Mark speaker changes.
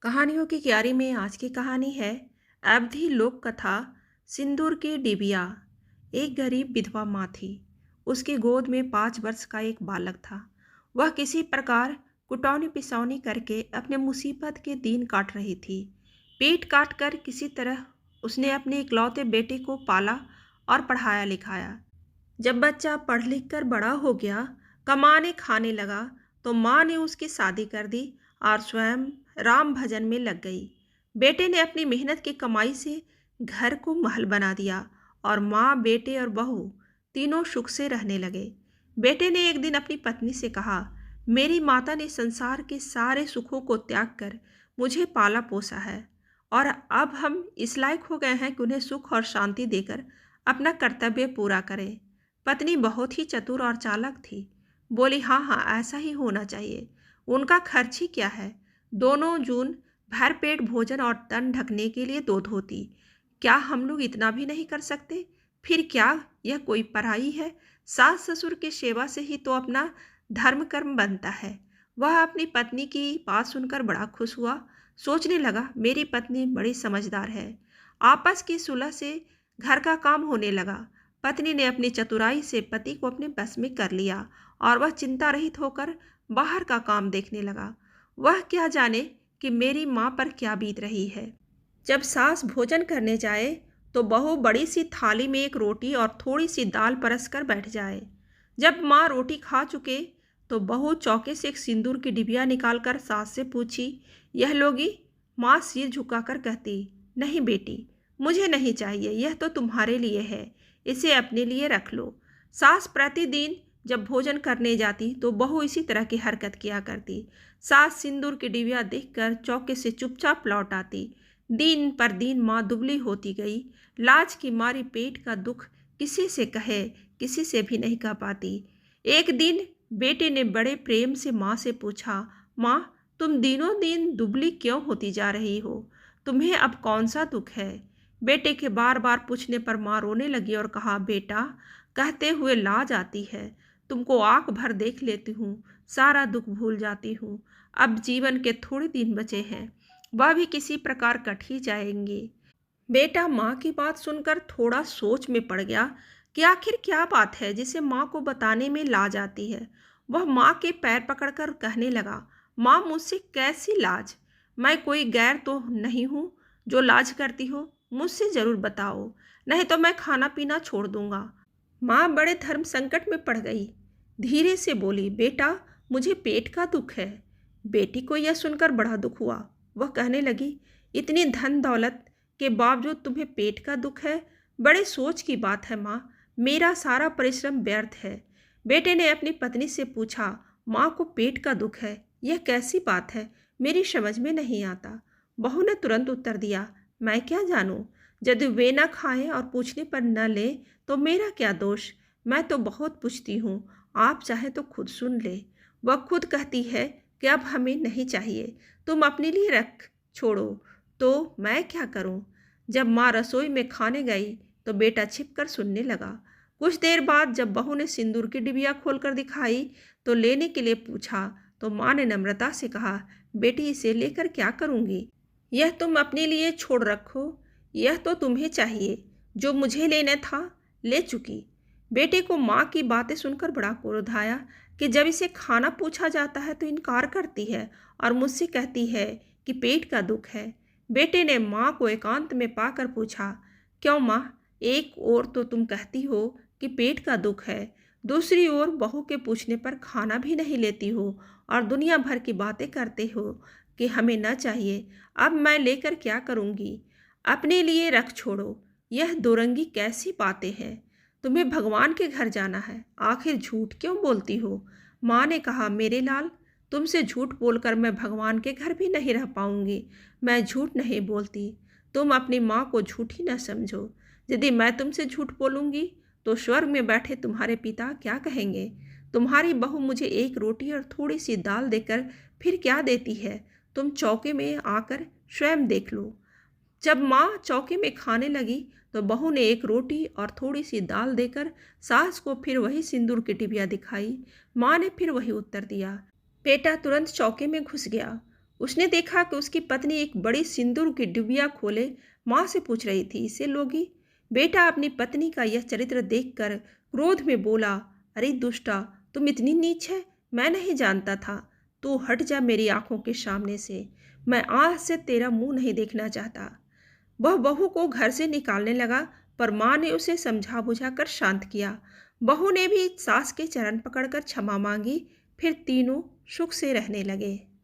Speaker 1: कहानियों की क्यारी में आज की कहानी है अवधि लोक कथा सिंदूर की डिबिया। एक गरीब विधवा माँ थी। उसकी गोद में 5 वर्ष का एक बालक था। वह किसी प्रकार कुटौनी पिसौनी करके अपने मुसीबत के दिन काट रही थी। पेट काट कर किसी तरह उसने अपने इकलौते बेटे को पाला और पढ़ाया लिखाया। जब बच्चा पढ़ लिख कर बड़ा हो गया, कमाने खाने लगा, तो माँ ने उसकी शादी कर दी और स्वयं राम भजन में लग गई। बेटे ने अपनी मेहनत की कमाई से घर को महल बना दिया और माँ, बेटे और बहू तीनों सुख से रहने लगे। बेटे ने एक दिन अपनी पत्नी से कहा, मेरी माता ने संसार के सारे सुखों को त्याग कर मुझे पाला पोसा है और अब हम इस लायक हो गए हैं कि उन्हें सुख और शांति देकर अपना कर्तव्य पूरा करें। पत्नी बहुत ही चतुर और चालाक थी। बोली, हाँ हाँ, ऐसा ही होना चाहिए। उनका खर्च ही क्या है। दोनों जून भर पेट भोजन और तन ढकने के लिए दो धोती। क्या हम लोग इतना भी नहीं कर सकते? फिर क्या यह कोई पराई है? सास ससुर की सेवा से ही तो अपना धर्म कर्म बनता है। वह अपनी पत्नी की बात सुनकर बड़ा खुश हुआ। सोचने लगा, मेरी पत्नी बड़ी समझदार है। आपस की सुलह से घर का काम होने लगा। पत्नी ने अपनी चतुराई से पति को अपने बस में कर लिया और वह चिंता रहित होकर बाहर का काम देखने लगा। वह क्या जाने कि मेरी माँ पर क्या बीत रही है। जब सास भोजन करने जाए तो बहू बड़ी सी थाली में एक रोटी और थोड़ी सी दाल परस कर बैठ जाए। जब माँ रोटी खा चुके तो बहू चौके से एक सिंदूर की डिबिया निकालकर सास से पूछी, यह लोगी? माँ सिर झुकाकर कहती, नहीं बेटी, मुझे नहीं चाहिए, यह तो तुम्हारे लिए है, इसे अपने लिए रख लो। सास प्रतिदिन जब भोजन करने जाती तो बहू इसी तरह की हरकत किया करती। सास सिंदूर की डिबिया देखकर चौके से चुपचाप लौट आती। दिन पर दिन माँ दुबली होती गई। लाज की मारी पेट का दुख किसी से कहे, किसी से भी नहीं कह पाती। एक दिन बेटे ने बड़े प्रेम से माँ से पूछा, माँ, तुम दिनों दिन दुबली क्यों होती जा रही हो? तुम्हें अब कौन सा दुख है? बेटे के बार बार पूछने पर माँ रोने लगी और कहा, बेटा, कहते हुए लाज आती है। तुमको आंख भर देख लेती हूँ, सारा दुख भूल जाती हूँ। अब जीवन के थोड़े दिन बचे हैं, वह भी किसी प्रकार कट ही जाएंगे। बेटा माँ की बात सुनकर थोड़ा सोच में पड़ गया कि आखिर क्या बात है जिसे माँ को बताने में लाज आती है। वह माँ के पैर पकड़कर कहने लगा, माँ, मुझसे कैसी लाज? मैं कोई गैर तो नहीं हूँ जो लाज करती हो। मुझसे ज़रूर बताओ, नहीं तो मैं खाना पीना छोड़ दूंगा। माँ बड़े धर्म संकट में पड़ गई। धीरे से बोली, बेटा, मुझे पेट का दुख है। बेटी को यह सुनकर बड़ा दुख हुआ। वह कहने लगी, इतनी धन दौलत के बावजूद तुम्हें पेट का दुख है? बड़े सोच की बात है माँ, मेरा सारा परिश्रम व्यर्थ है। बेटे ने अपनी पत्नी से पूछा, माँ को पेट का दुख है, यह कैसी बात है? मेरी समझ में नहीं आता। बहू ने तुरंत उत्तर दिया, मैं क्या जानूं? यदि वे न खाएं और पूछने पर न ले तो मेरा क्या दोष? मैं तो बहुत पूछती हूँ, आप चाहे तो खुद सुन ले। वह खुद कहती है कि अब हमें नहीं चाहिए, तुम अपने लिए रख छोड़ो, तो मैं क्या करूं? जब माँ रसोई में खाने गई तो बेटा छिपकर सुनने लगा। कुछ देर बाद जब बहू ने सिंदूर की डिबिया खोलकर दिखाई तो लेने के लिए पूछा तो माँ ने नम्रता से कहा, बेटी, इसे लेकर क्या करूँगी? यह तुम अपने लिए छोड़ रखो, यह तो तुम्हें चाहिए। जो मुझे लेना था ले चुकी। बेटे को माँ की बातें सुनकर बड़ा क्रोध आया कि जब इसे खाना पूछा जाता है तो इनकार करती है और मुझसे कहती है कि पेट का दुख है। बेटे ने माँ को एकांत में पाकर पूछा, क्यों माँ, एक ओर तो तुम कहती हो कि पेट का दुख है, दूसरी ओर बहू के पूछने पर खाना भी नहीं लेती हो और दुनिया भर की बातें करते हो कि हमें न चाहिए। अब मैं लेकर क्या करूँगी? अपने लिए रख छोड़ो। यह दोरंगी कैसी बातें हैं? तुम्हें भगवान के घर जाना है, आखिर झूठ क्यों बोलती हो? माँ ने कहा, मेरे लाल, तुमसे झूठ बोलकर मैं भगवान के घर भी नहीं रह पाऊंगी। मैं झूठ नहीं बोलती। तुम अपनी माँ को झूठी न समझो। यदि मैं तुमसे झूठ बोलूँगी तो स्वर्ग में बैठे तुम्हारे पिता क्या कहेंगे? तुम्हारी बहू मुझे एक रोटी और थोड़ी सी दाल देकर फिर क्या देती है? तुम चौके में आकर स्वयं देख लो। जब माँ चौके में खाने लगी तो बहू ने एक रोटी और थोड़ी सी दाल देकर सास को फिर वही सिंदूर की डिबिया दिखाई। माँ ने फिर वही उत्तर दिया। बेटा तुरंत चौके में घुस गया। उसने देखा कि उसकी पत्नी एक बड़ी सिंदूर की डिबिया खोले माँ से पूछ रही थी। इससे लोगी बेटा अपनी पत्नी का यह चरित्र देखकर क्रोध में बोला, अरे दुष्टा, तुम इतनी नीच है, मैं नहीं जानता था। तू हट जा मेरी आंखों के सामने से, मैं आज से तेरा मुंह नहीं देखना चाहता। वह बहू को घर से निकालने लगा, पर माँ ने उसे समझा बुझाकर शांत किया। बहू ने भी सास के चरण पकड़कर क्षमा मांगी। फिर तीनों सुख से रहने लगे।